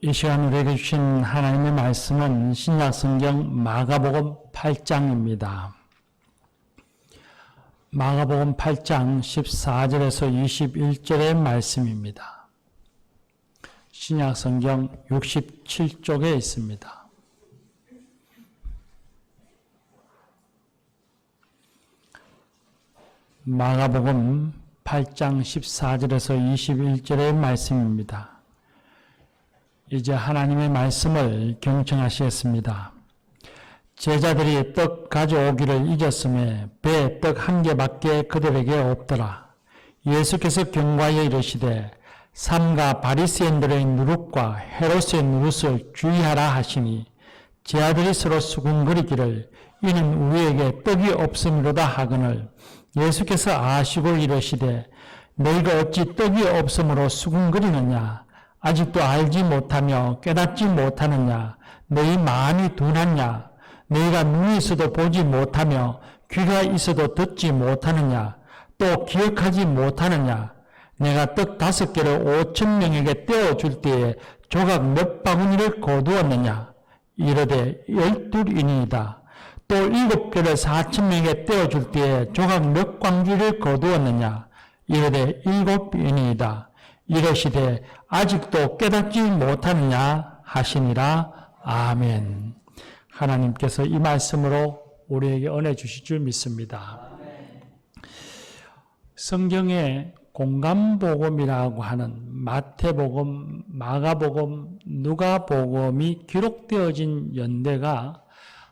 이 시간 우리에게 주신 하나님의 말씀은 신약성경 마가복음 8장입니다. 마가복음 8장 14절에서 21절의 말씀입니다. 신약성경 67쪽에 있습니다. 마가복음 8장 14절에서 21절의 말씀입니다. 이제 하나님의 말씀을 경청하시겠습니다. 제자들이 떡 가져오기를 잊었음에 배에 떡 한 개밖에 그들에게 없더라. 예수께서 경과하여 이르시되 삼가 바리새인들의 누룩과 헤롯의 누룩을 주의하라 하시니 제 아들이 서로 수군거리기를 이는 우리에게 떡이 없음이로다 하거늘 예수께서 아시고 이르시되 너희가 어찌 떡이 없음으로 수군거리느냐 아직도 알지 못하며 깨닫지 못하느냐 너희 마음이 둔하냐 너희가 눈이 있어도 보지 못하며 귀가 있어도 듣지 못하느냐 또 기억하지 못하느냐 내가 떡 5개를 5,000명에게 떼어줄 때에 조각 몇 바구니를 거두었느냐 이르되 12이니이다 또 7개를 4,000명에게 떼어줄 때에 조각 몇 광주를 거두었느냐 이르되 7이니이다 이러시되 아직도 깨닫지 못하느냐 하시니라. 아멘. 하나님께서 이 말씀으로 우리에게 은혜 주실 줄 믿습니다. 성경에 공감복음이라고 하는 마태복음, 마가복음, 누가복음이 기록되어진 연대가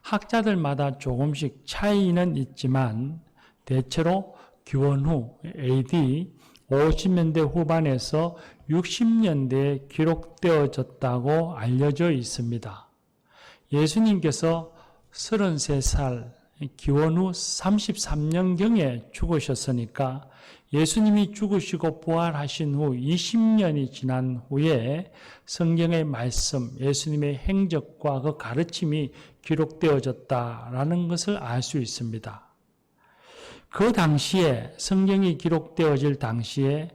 학자들마다 조금씩 차이는 있지만 대체로 기원 후 AD 50년대 후반에서 60년대에 기록되어졌다고 알려져 있습니다. 예수님께서 33살 기원 후 33년경에 죽으셨으니까 예수님이 죽으시고 부활하신 후 20년이 지난 후에 성경의 말씀, 예수님의 행적과 그 가르침이 기록되어졌다라는 것을 알 수 있습니다. 그 당시에 성경이 기록되어질 당시에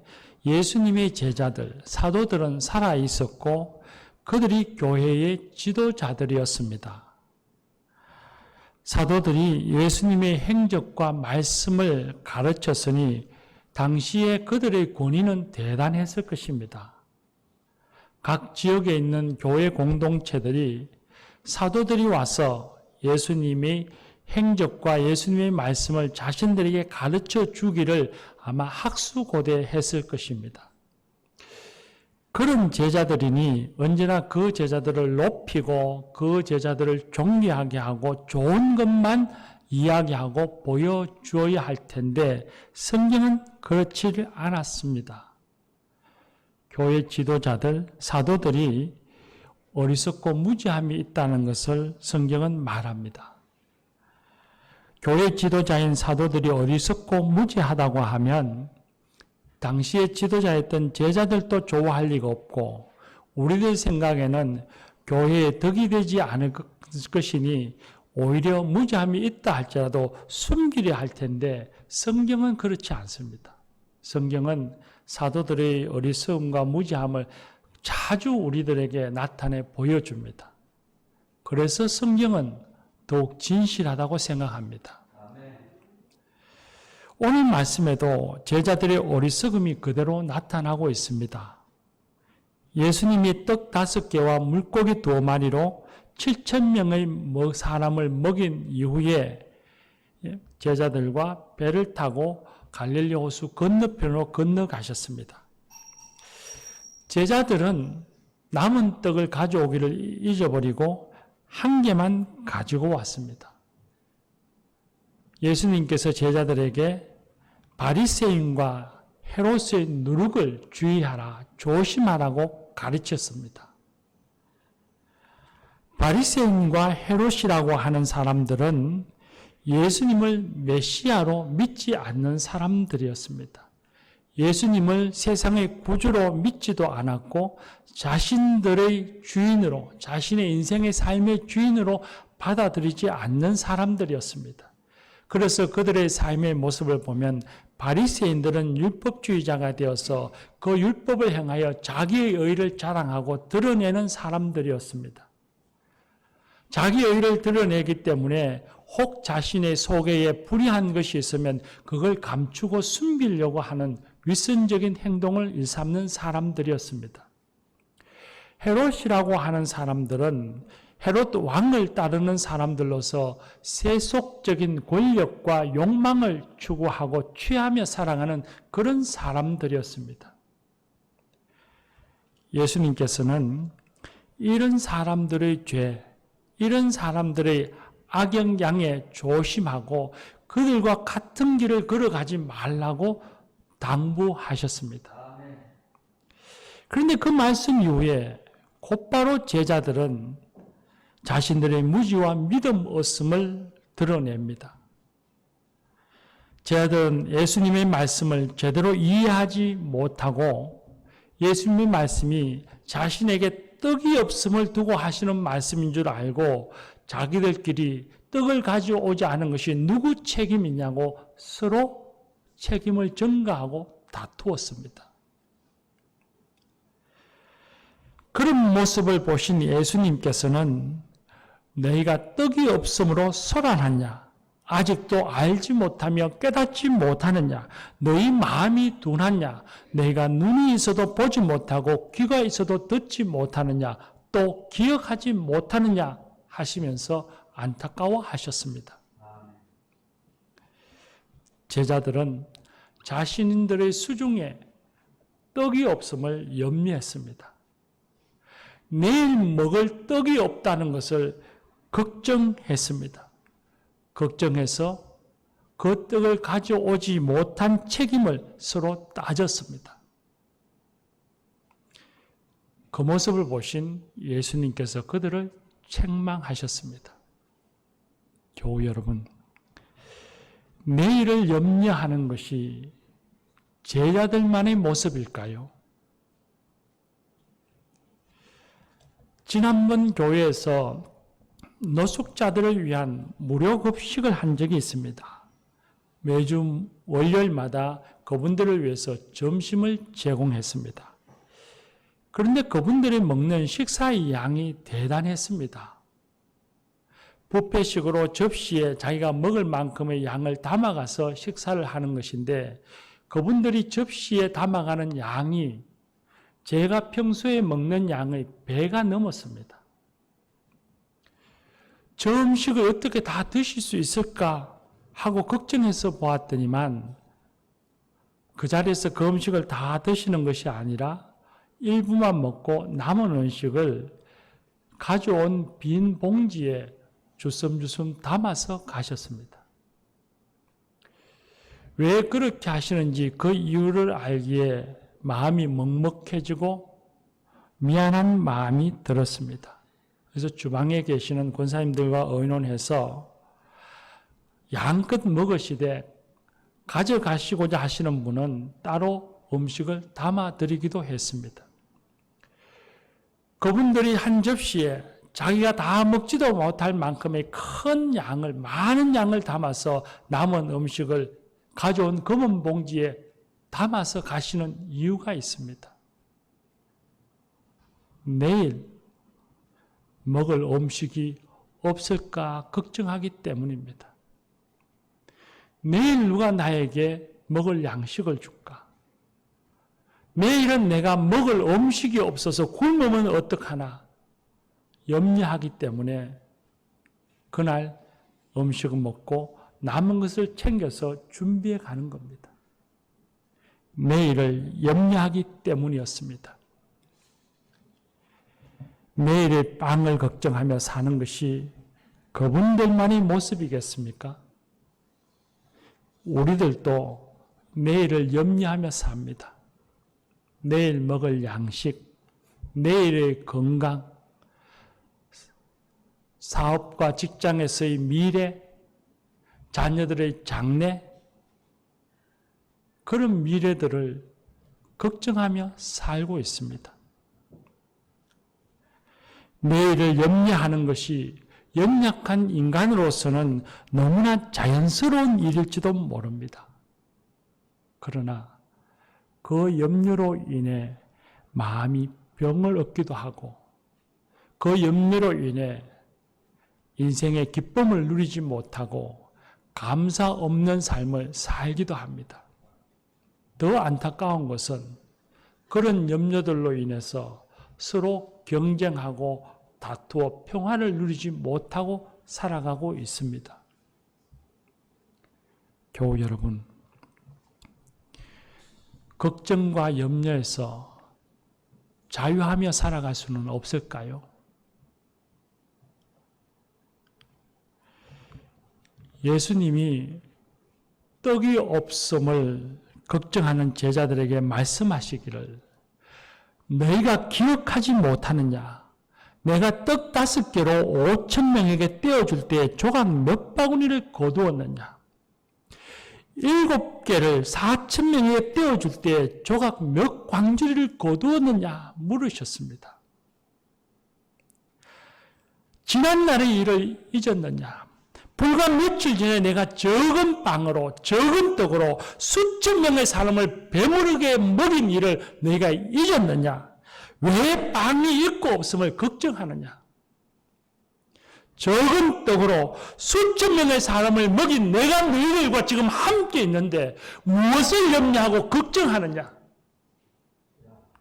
예수님의 제자들, 사도들은 살아 있었고 그들이 교회의 지도자들이었습니다. 사도들이 예수님의 행적과 말씀을 가르쳤으니 당시에 그들의 권위는 대단했을 것입니다. 각 지역에 있는 교회 공동체들이 사도들이 와서 예수님의 행적과 예수님의 말씀을 자신들에게 가르쳐 주기를 아마 학수고대했을 것입니다. 그런 제자들이니 언제나 그 제자들을 높이고 그 제자들을 존귀하게 하고 좋은 것만 이야기하고 보여주어야 할 텐데 성경은 그렇지 않았습니다. 교회 지도자들, 사도들이 어리석고 무지함이 있다는 것을 성경은 말합니다. 교회 지도자인 사도들이 어리석고 무지하다고 하면 당시에 지도자였던 제자들도 좋아할 리가 없고 우리들 생각에는 교회에 덕이 되지 않을 것이니 오히려 무지함이 있다 할지라도 숨기려 할 텐데 성경은 그렇지 않습니다. 성경은 사도들의 어리석음과 무지함을 자주 우리들에게 나타내 보여줍니다. 그래서 성경은 더욱 진실하다고 생각합니다. 오늘 말씀에도 제자들의 어리석음이 그대로 나타나고 있습니다. 예수님이 떡 5개와 물고기 2마리로 7,000명의 사람을 먹인 이후에 제자들과 배를 타고 갈릴리 호수 건너편으로 건너가셨습니다. 제자들은 남은 떡을 가져오기를 잊어버리고 한 개만 가지고 왔습니다. 예수님께서 제자들에게 바리새인과 헤롯의 누룩을 주의하라, 조심하라고 가르쳤습니다. 바리새인과 헤롯이라고 하는 사람들은 예수님을 메시아로 믿지 않는 사람들이었습니다. 예수님을 세상의 구주로 믿지도 않았고 자신들의 주인으로, 자신의 인생의 삶의 주인으로 받아들이지 않는 사람들이었습니다. 그래서 그들의 삶의 모습을 보면 바리새인들은 율법주의자가 되어서 그 율법을 행하여 자기의 의를 자랑하고 드러내는 사람들이었습니다. 자기의 의를 드러내기 때문에 혹 자신의 속에 불의한 것이 있으면 그걸 감추고 숨기려고 하는 위선적인 행동을 일삼는 사람들이었습니다. 헤롯이라고 하는 사람들은 헤롯 왕을 따르는 사람들로서 세속적인 권력과 욕망을 추구하고 취하며 살아가는 그런 사람들이었습니다. 예수님께서는 이런 사람들의 죄, 이런 사람들의 악영향에 조심하고 그들과 같은 길을 걸어가지 말라고 당부하셨습니다. 그런데 그 말씀 이후에 곧바로 제자들은 자신들의 무지와 믿음 없음을 드러냅니다. 제자들은 예수님의 말씀을 제대로 이해하지 못하고 예수님의 말씀이 자신에게 떡이 없음을 두고 하시는 말씀인 줄 알고 자기들끼리 떡을 가져오지 않은 것이 누구 책임이냐고 서로 책임을 전가하고 다투었습니다. 그런 모습을 보신 예수님께서는 너희가 떡이 없음으로 소란하냐? 아직도 알지 못하며 깨닫지 못하느냐? 너희 마음이 둔하냐? 너희가 눈이 있어도 보지 못하고 귀가 있어도 듣지 못하느냐? 또 기억하지 못하느냐? 하시면서 안타까워하셨습니다. 제자들은 자신들의 수중에 떡이 없음을 염려했습니다. 내일 먹을 떡이 없다는 것을 걱정했습니다. 걱정해서 그 떡을 가져오지 못한 책임을 서로 따졌습니다. 그 모습을 보신 예수님께서 그들을 책망하셨습니다. 교우 여러분, 내일을 염려하는 것이 제자들만의 모습일까요? 지난번 교회에서 노숙자들을 위한 무료 급식을 한 적이 있습니다. 매주 월요일마다 그분들을 위해서 점심을 제공했습니다. 그런데 그분들이 먹는 식사의 양이 대단했습니다. 뷔페식으로 접시에 자기가 먹을 만큼의 양을 담아가서 식사를 하는 것인데 그분들이 접시에 담아가는 양이 제가 평소에 먹는 양의 배가 넘었습니다. 저 음식을 어떻게 다 드실 수 있을까 하고 걱정해서 보았더니만 그 자리에서 그 음식을 다 드시는 것이 아니라 일부만 먹고 남은 음식을 가져온 빈 봉지에 주섬주섬 담아서 가셨습니다. 왜 그렇게 하시는지 그 이유를 알기에 마음이 먹먹해지고 미안한 마음이 들었습니다. 그래서 주방에 계시는 권사님들과 의논해서 양껏 먹으시되 가져가시고자 하시는 분은 따로 음식을 담아드리기도 했습니다. 그분들이 한 접시에 자기가 다 먹지도 못할 만큼의 큰 양을, 많은 양을 담아서 남은 음식을 가져온 검은 봉지에 담아서 가시는 이유가 있습니다. 내일 먹을 음식이 없을까 걱정하기 때문입니다. 내일 누가 나에게 먹을 양식을 줄까? 내일은 내가 먹을 음식이 없어서 굶으면 어떡하나 염려하기 때문에 그날 음식을 먹고 남은 것을 챙겨서 준비해 가는 겁니다. 내일을 염려하기 때문이었습니다. 내일의 빵을 걱정하며 사는 것이 그분들만의 모습이겠습니까? 우리들도 내일을 염려하며 삽니다. 내일 먹을 양식, 내일의 건강, 사업과 직장에서의 미래, 자녀들의 장래, 그런 미래들을 걱정하며 살고 있습니다. 내일을 염려하는 것이 연약한 인간으로서는 너무나 자연스러운 일일지도 모릅니다. 그러나 그 염려로 인해 마음이 병을 얻기도 하고 그 염려로 인해 인생의 기쁨을 누리지 못하고 감사 없는 삶을 살기도 합니다. 더 안타까운 것은 그런 염려들로 인해서 서로 경쟁하고 다투어 평화를 누리지 못하고 살아가고 있습니다. 교우 여러분, 걱정과 염려에서 자유하며 살아갈 수는 없을까요? 예수님이 떡이 없음을 걱정하는 제자들에게 말씀하시기를 너희가 기억하지 못하느냐? 내가 떡 5개로 5,000명에게 떼어줄 때 조각 몇 바구니를 거두었느냐? 7개를 4,000명에게 떼어줄 때 조각 몇 광주리를 거두었느냐? 물으셨습니다. 지난날의 일을 잊었느냐? 불과 며칠 전에 내가 적은 빵으로 적은 떡으로 수천 명의 사람을 배부르게 먹인 일을 너희가 잊었느냐? 왜 빵이 있고 없음을 걱정하느냐? 적은 떡으로 수천 명의 사람을 먹인 내가 너희들과 지금 함께 있는데 무엇을 염려하고 걱정하느냐?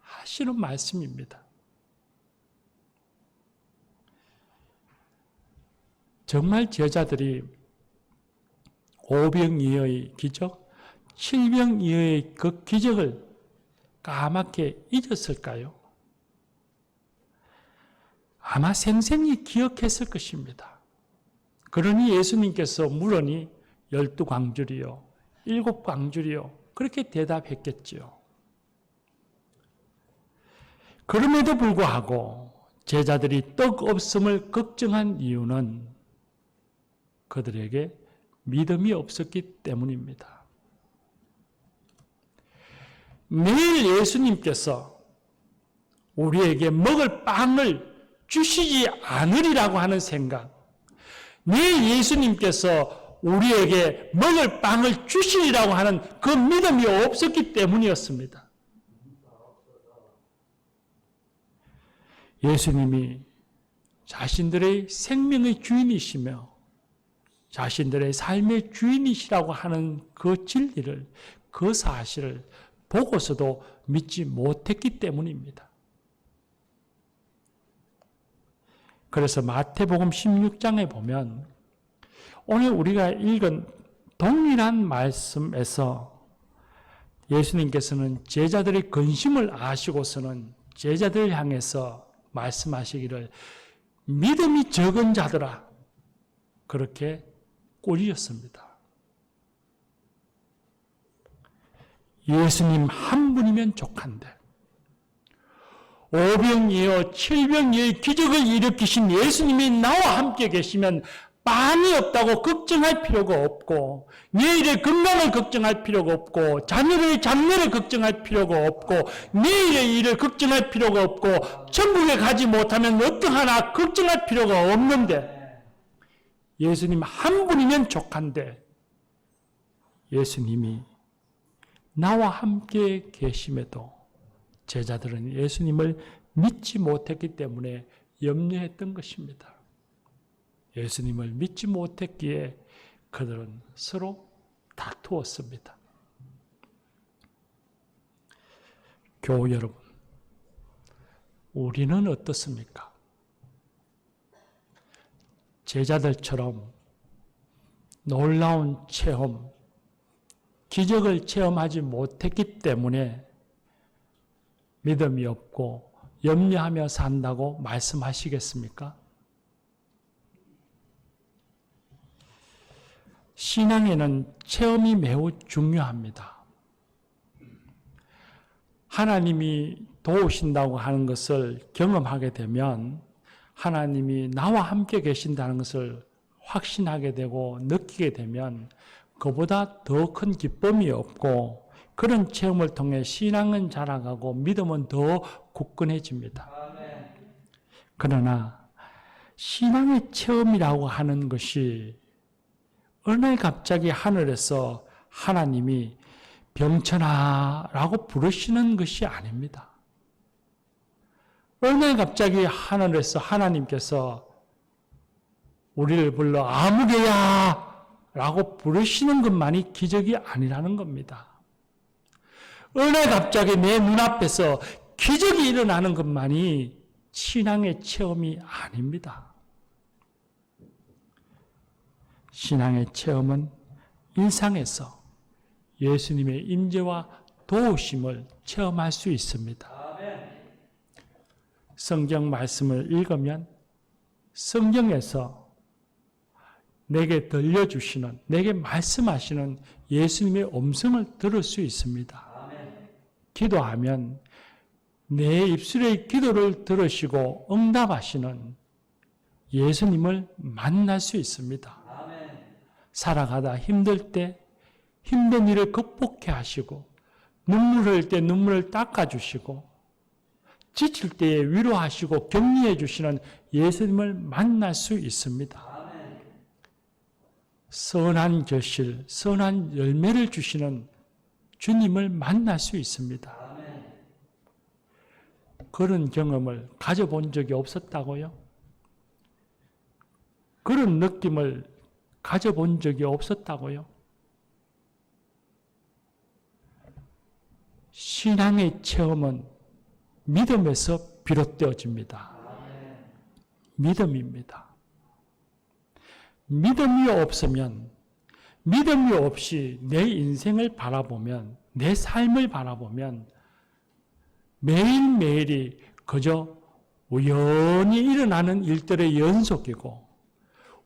하시는 말씀입니다. 정말 제자들이 5병이어의 기적, 7병이어의 그 기적을 까맣게 잊었을까요? 아마 생생히 기억했을 것입니다. 그러니 예수님께서 물으니 12광주리요, 7광주리요 그렇게 대답했겠지요. 그럼에도 불구하고 제자들이 떡 없음을 걱정한 이유는 그들에게 믿음이 없었기 때문입니다. 매일 예수님께서 우리에게 먹을 빵을 주시지 않으리라고 하는 생각, 매일 예수님께서 우리에게 먹을 빵을 주시리라고 하는 그 믿음이 없었기 때문이었습니다. 예수님이 자신들의 생명의 주인이시며 자신들의 삶의 주인이시라고 하는 그 진리를, 그 사실을 보고서도 믿지 못했기 때문입니다. 그래서 마태복음 16장에 보면 오늘 우리가 읽은 동일한 말씀에서 예수님께서는 제자들의 근심을 아시고서는 제자들을 향해서 말씀하시기를 믿음이 적은 자들아 그렇게 꾸짖었습니다. 예수님 한 분이면 족한데 5병이요 7병이의 기적을 일으키신 예수님이 나와 함께 계시면 빵이 없다고 걱정할 필요가 없고 내일의 건강을 걱정할 필요가 없고 자녀의 장래를 걱정할 필요가 없고 내일의 일을 걱정할 필요가 없고 천국에 가지 못하면 어떠하나 걱정할 필요가 없는데 예수님 한 분이면 족한데 예수님이 나와 함께 계심에도 제자들은 예수님을 믿지 못했기 때문에 염려했던 것입니다. 예수님을 믿지 못했기에 그들은 서로 다투었습니다. 교우 여러분, 우리는 어떻습니까? 제자들처럼 놀라운 체험, 기적을 체험하지 못했기 때문에 믿음이 없고 염려하며 산다고 말씀하시겠습니까? 신앙에는 체험이 매우 중요합니다. 하나님이 도우신다고 하는 것을 경험하게 되면 하나님이 나와 함께 계신다는 것을 확신하게 되고 느끼게 되면 그보다 더 큰 기쁨이 없고 그런 체험을 통해 신앙은 자라가고 믿음은 더 굳건해집니다. 그러나 신앙의 체험이라고 하는 것이 어느 날 갑자기 하늘에서 하나님이 병천아라고 부르시는 것이 아닙니다. 어느 날 갑자기 하늘에서 하나님께서 우리를 불러 아무개야 라고 부르시는 것만이 기적이 아니라는 겁니다. 어느 날 갑자기 내 눈앞에서 기적이 일어나는 것만이 신앙의 체험이 아닙니다. 신앙의 체험은 일상에서 예수님의 임재와 도우심을 체험할 수 있습니다. 성경 말씀을 읽으면 성경에서 내게 들려주시는, 내게 말씀하시는 예수님의 음성을 들을 수 있습니다. 기도하면 내 입술의 기도를 들으시고 응답하시는 예수님을 만날 수 있습니다. 살아가다 힘들 때 힘든 일을 극복해 하시고, 눈물 흘릴 때 눈물을 닦아주시고, 지칠 때에 위로하시고 격려해 주시는 예수님을 만날 수 있습니다. 선한 결실, 선한 열매를 주시는 주님을 만날 수 있습니다. 그런 경험을 가져본 적이 없었다고요? 그런 느낌을 가져본 적이 없었다고요? 신앙의 체험은 믿음에서 비롯되어집니다. 믿음입니다. 믿음이 없으면, 믿음이 없이 내 인생을 바라보면, 내 삶을 바라보면 매일매일이 그저 우연히 일어나는 일들의 연속이고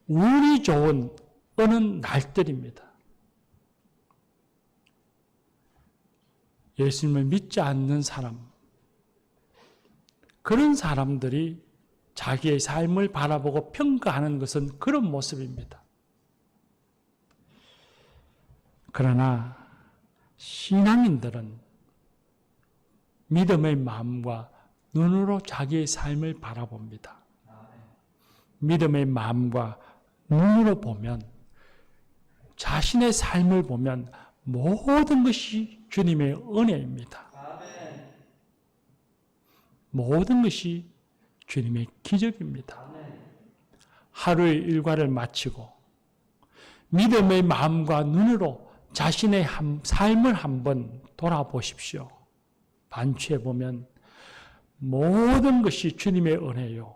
운이 좋은 어느 날들입니다. 예수님을 믿지 않는 사람, 그런 사람들이 자기의 삶을 바라보고 평가하는 것은 그런 모습입니다. 그러나 신앙인들은 믿음의 마음과 눈으로 자기의 삶을 바라봅니다. 믿음의 마음과 눈으로 보면, 자신의 삶을 보면 모든 것이 주님의 은혜입니다. 모든 것이 주님의 기적입니다. 하루의 일과를 마치고 믿음의 마음과 눈으로 자신의 삶을 한번 돌아보십시오. 반추해 보면 모든 것이 주님의 은혜요,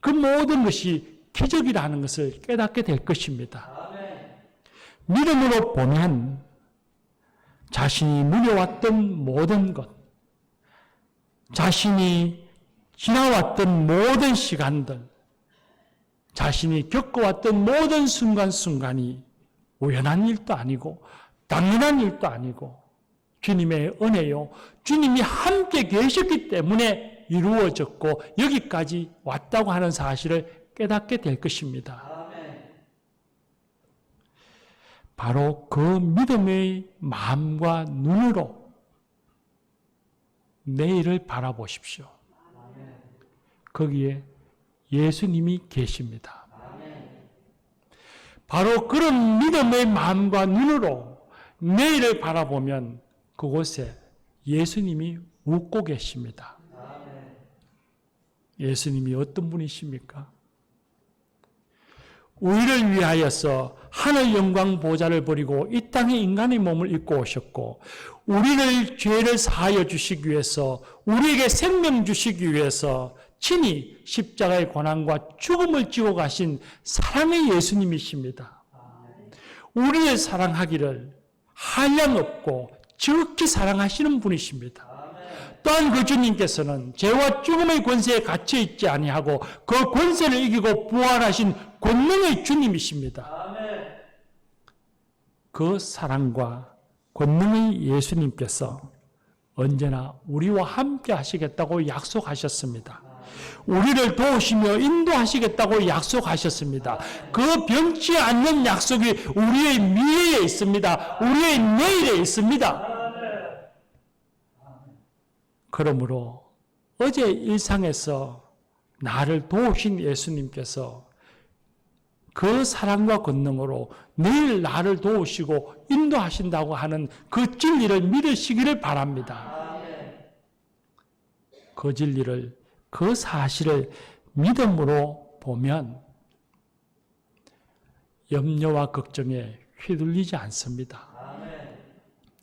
그 모든 것이 기적이라는 것을 깨닫게 될 것입니다. 믿음으로 보면 자신이 누려왔던 모든 것, 자신이 지나왔던 모든 시간들, 자신이 겪어왔던 모든 순간순간이 우연한 일도 아니고 당연한 일도 아니고 주님의 은혜요, 주님이 함께 계셨기 때문에 이루어졌고 여기까지 왔다고 하는 사실을 깨닫게 될 것입니다. 바로 그 믿음의 마음과 눈으로 내일을 바라보십시오. 거기에 예수님이 계십니다. 바로 그런 믿음의 마음과 눈으로 내일을 바라보면 그곳에 예수님이 웃고 계십니다. 예수님이 어떤 분이십니까? 우리를 위하여서 하늘 영광 보좌를 버리고 이 땅에 인간의 몸을 입고 오셨고, 우리를 죄를 사하여 주시기 위해서, 우리에게 생명 주시기 위해서 친히 십자가의 고난과 죽음을 지고 가신 사랑의 예수님이십니다. 우리를 사랑하기를 한량없고 지극히 사랑하시는 분이십니다. 또한 그 주님께서는 죄와 죽음의 권세에 갇혀 있지 아니하고 그 권세를 이기고 부활하신 권능의 주님이십니다. 그 사랑과 권능의 예수님께서 언제나 우리와 함께 하시겠다고 약속하셨습니다. 우리를 도우시며 인도하시겠다고 약속하셨습니다. 그 변치 않는 약속이 우리의 미래에 있습니다. 우리의 내일에 있습니다. 그러므로 어제 일상에서 나를 도우신 예수님께서 그 사랑과 권능으로 내일 나를 도우시고 인도하신다고 하는 그 진리를 믿으시기를 바랍니다. 그 진리를, 그 사실을 믿음으로 보면 염려와 걱정에 휘둘리지 않습니다.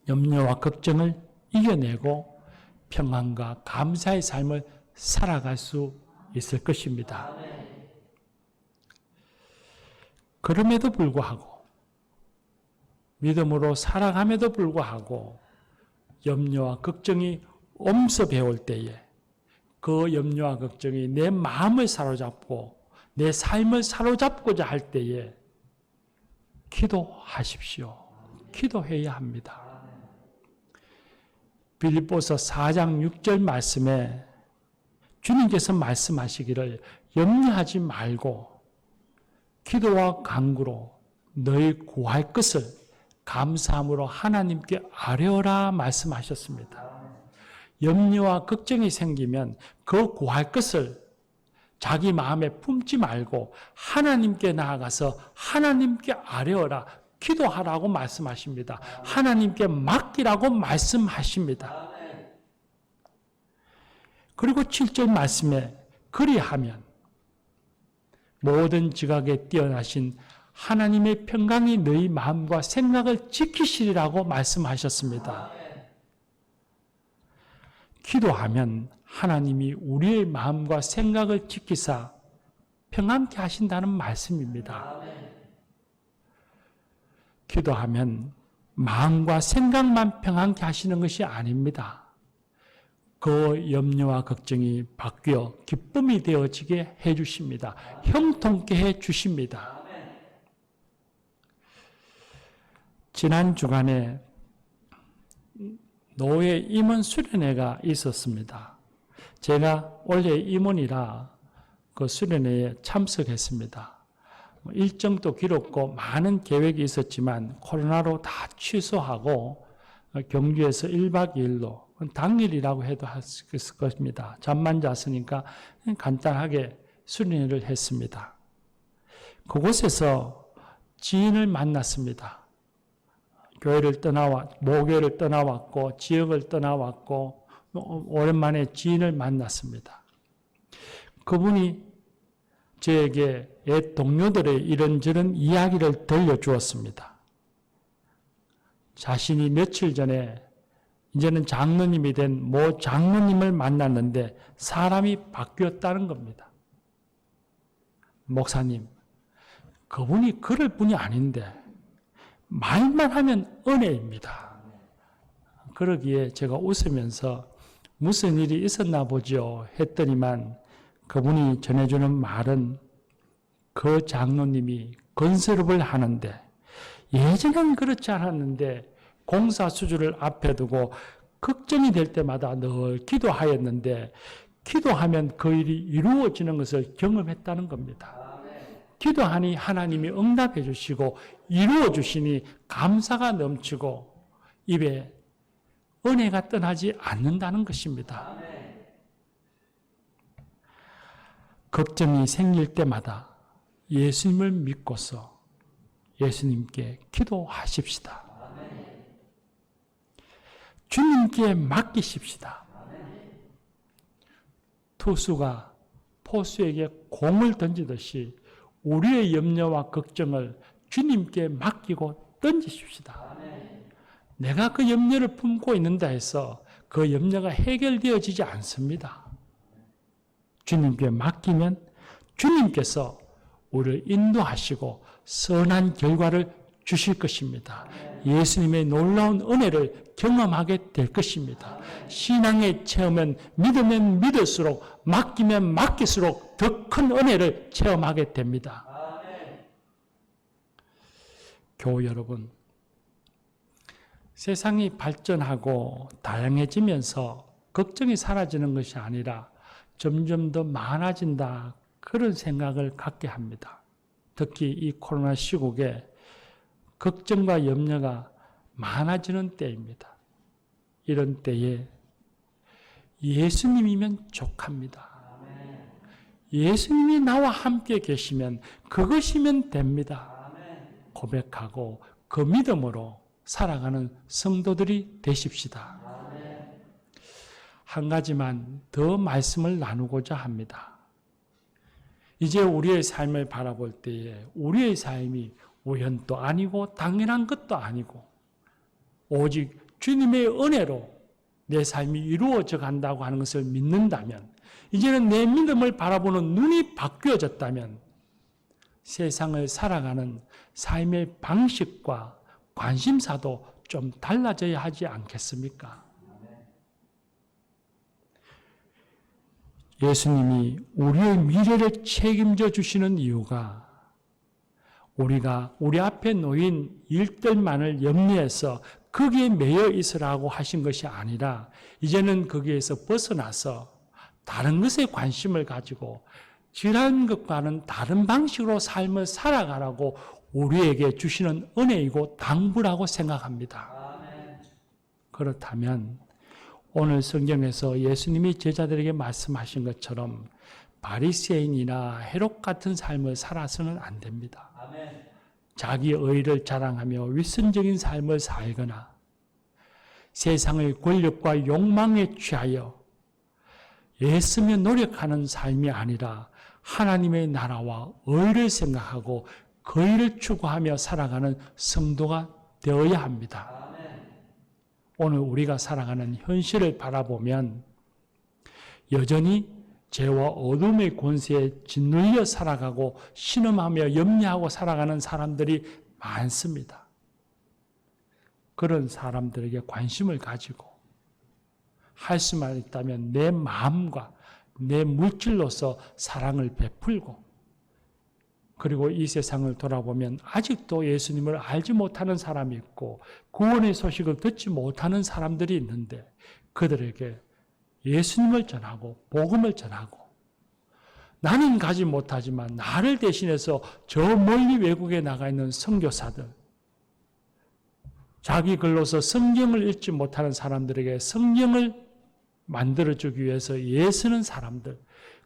염려와 걱정을 이겨내고 평안과 감사의 삶을 살아갈 수 있을 것입니다. 그럼에도 불구하고, 믿음으로 살아감에도 불구하고 염려와 걱정이 엄습해올 때에 그 염려와 걱정이 내 마음을 사로잡고 내 삶을 사로잡고자 할 때에 기도하십시오. 기도해야 합니다. 빌립보서 4장 6절 말씀에 주님께서 말씀하시기를 염려하지 말고 기도와 간구로 너희 구할 것을 감사함으로 하나님께 아뢰어라 말씀하셨습니다. 염려와 걱정이 생기면 그 구할 것을 자기 마음에 품지 말고 하나님께 나아가서 하나님께 아뢰어라, 기도하라고 말씀하십니다. 하나님께 맡기라고 말씀하십니다. 그리고 7절 말씀에 그리하면 모든 지각에 뛰어나신 하나님의 평강이 너희 마음과 생각을 지키시리라고 말씀하셨습니다. 기도하면 하나님이 우리의 마음과 생각을 지키사 평안케 하신다는 말씀입니다. 기도하면 마음과 생각만 평안케 하시는 것이 아닙니다. 그 염려와 걱정이 바뀌어 기쁨이 되어지게 해주십니다. 형통케 해주십니다. 지난 주간에 노예 임원 수련회가 있었습니다. 제가 원래 임원이라 그 수련회에 참석했습니다. 일정도 길었고 많은 계획이 있었지만 코로나로 다 취소하고 경주에서 1박 2일로 당일이라고 해도 했을 것입니다. 잠만 잤으니까 간단하게 수련회를 했습니다. 그곳에서 지인을 만났습니다. 교회를 모교를 떠나왔고 지역을 떠나왔고 오랜만에 지인을 만났습니다. 그분이 저에게 옛 동료들의 이런저런 이야기를 들려주었습니다. 자신이 며칠 전에 이제는 장로님이 된 모 장로님을 만났는데 사람이 바뀌었다는 겁니다. 목사님, 그분이 그럴 분이 아닌데 말만 하면 은혜입니다. 그러기에 제가 웃으면서 무슨 일이 있었나 보죠 했더니만 그분이 전해주는 말은 그 장로님이 건설업을 하는데 예전엔 그렇지 않았는데 공사 수주를 앞에 두고 걱정이 될 때마다 늘 기도하였는데 기도하면 그 일이 이루어지는 것을 경험했다는 겁니다. 기도하니 하나님이 응답해 주시고 이루어 주시니 감사가 넘치고 입에 은혜가 떠나지 않는다는 것입니다. 걱정이 생길 때마다 예수님을 믿고서 예수님께 기도하십시다. 주님께 맡기십시다. 투수가 포수에게 공을 던지듯이 우리의 염려와 걱정을 주님께 맡기고 던지십시다. 내가 그 염려를 품고 있는다 해서 그 염려가 해결되어지지 않습니다. 주님께 맡기면 주님께서 우리를 인도하시고 선한 결과를 주실 것입니다. 예수님의 놀라운 은혜를 경험하게 될 것입니다. 신앙의 체험은 믿으면 믿을수록 맡기면 맡길수록 더 큰 은혜를 체험하게 됩니다. 교우 여러분, 세상이 발전하고 다양해지면서 걱정이 사라지는 것이 아니라 점점 더 많아진다, 그런 생각을 갖게 합니다. 특히 이 코로나 시국에 걱정과 염려가 많아지는 때입니다. 이런 때에 예수님이면 족합니다. 예수님이 나와 함께 계시면 그것이면 됩니다. 고백하고 그 믿음으로 살아가는 성도들이 되십시다. 한 가지만 더 말씀을 나누고자 합니다. 이제 우리의 삶을 바라볼 때에 우리의 삶이 우연도 아니고 당연한 것도 아니고 오직 주님의 은혜로 내 삶이 이루어져 간다고 하는 것을 믿는다면, 이제는 내 믿음을 바라보는 눈이 바뀌어졌다면 세상을 살아가는 삶의 방식과 관심사도 좀 달라져야 하지 않겠습니까? 예수님이 우리의 미래를 책임져 주시는 이유가 우리가 우리 앞에 놓인 일들만을 염려해서 거기에 매여 있으라고 하신 것이 아니라 이제는 거기에서 벗어나서 다른 것에 관심을 가지고 지난 것과는 다른 방식으로 삶을 살아가라고 우리에게 주시는 은혜이고 당부라고 생각합니다. 그렇다면 오늘 성경에서 예수님이 제자들에게 말씀하신 것처럼 바리새인이나 헤롯 같은 삶을 살아서는 안 됩니다. 자기 의를 자랑하며 위선적인 삶을 살거나 세상의 권력과 욕망에 취하여 애쓰며 노력하는 삶이 아니라 하나님의 나라와 의를 생각하고 그 일을 추구하며 살아가는 성도가 되어야 합니다. 오늘 우리가 살아가는 현실을 바라보면 여전히 죄와 어둠의 권세에 짓눌려 살아가고 신음하며 염려하고 살아가는 사람들이 많습니다. 그런 사람들에게 관심을 가지고 할 수만 있다면 내 마음과 내 물질로서 사랑을 베풀고, 그리고 이 세상을 돌아보면 아직도 예수님을 알지 못하는 사람이 있고 구원의 소식을 듣지 못하는 사람들이 있는데 그들에게 예수님을 전하고 복음을 전하고, 나는 가지 못하지만 나를 대신해서 저 멀리 외국에 나가 있는 선교사들, 자기 글로서 성경을 읽지 못하는 사람들에게 성경을 만들어주기 위해서 애쓰는 사람들,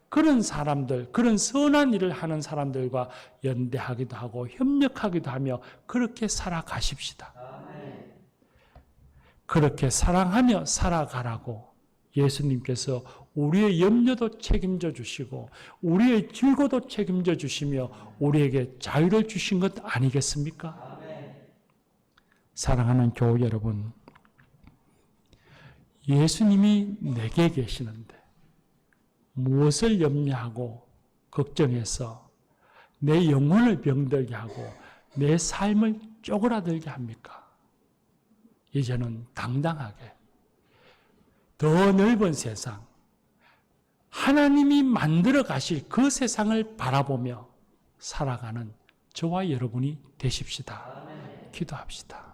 그런 사람들, 그런 선한 일을 하는 사람들과 연대하기도 하고 협력하기도 하며 그렇게 살아가십시다. 그렇게 사랑하며 살아가라고 예수님께서 우리의 염려도 책임져 주시고 우리의 질고도 책임져 주시며 우리에게 자유를 주신 것 아니겠습니까? 사랑하는 교우 여러분, 예수님이 내게 계시는데 무엇을 염려하고 걱정해서 내 영혼을 병들게 하고 내 삶을 쪼그라들게 합니까? 이제는 당당하게 더 넓은 세상, 하나님이 만들어 가실 그 세상을 바라보며 살아가는 저와 여러분이 되십시다. 기도합시다.